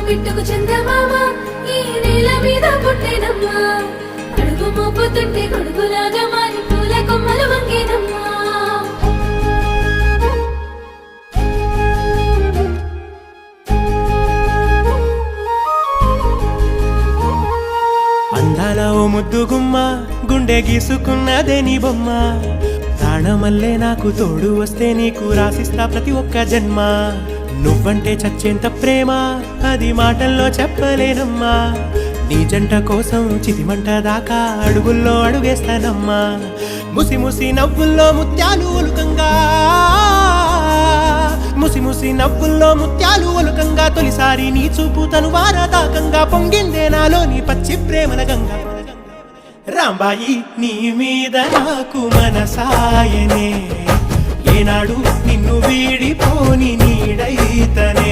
బిట్టుకు చందమామ ఈ నేల మీద పుట్టేనమ్మా అడుగు మోపుతుంటే కొడుకులాగా మారి పూల కొమ్మలు వంగేనమ్మా అందాల ఓ ముద్దు గుమ్మ గుండె గీసుకున్నదే నీ బొమ్మ ప్రాణమల్లే నాకు తోడు వస్తే నీకు రాసిస్తా ప్రతి ఒక్క జన్మ నువ్వంటే చచ్చేంత ప్రేమ అది మాటల్లో చెప్పలేనమ్మా నీ జంట కోసం చితిమంట దాకా అడుగుల్లో అడుగేస్తానమ్మా ముసి ముసి నవ్వుల్లో ముత్యాలు ఒలుకంగా ముసి ముసి నవ్వుల్లో ముత్యాలు ఒలుకంగా తొలిసారి నీ చూపు తను వారదాకంగా పొంగిందే నాలో నీ పచ్చి ప్రేమల గంగా రాంబాయి నీ మీద నాకు మనసాయనే ఏనాడు నిన్ను వీడిపోని నీడైతనే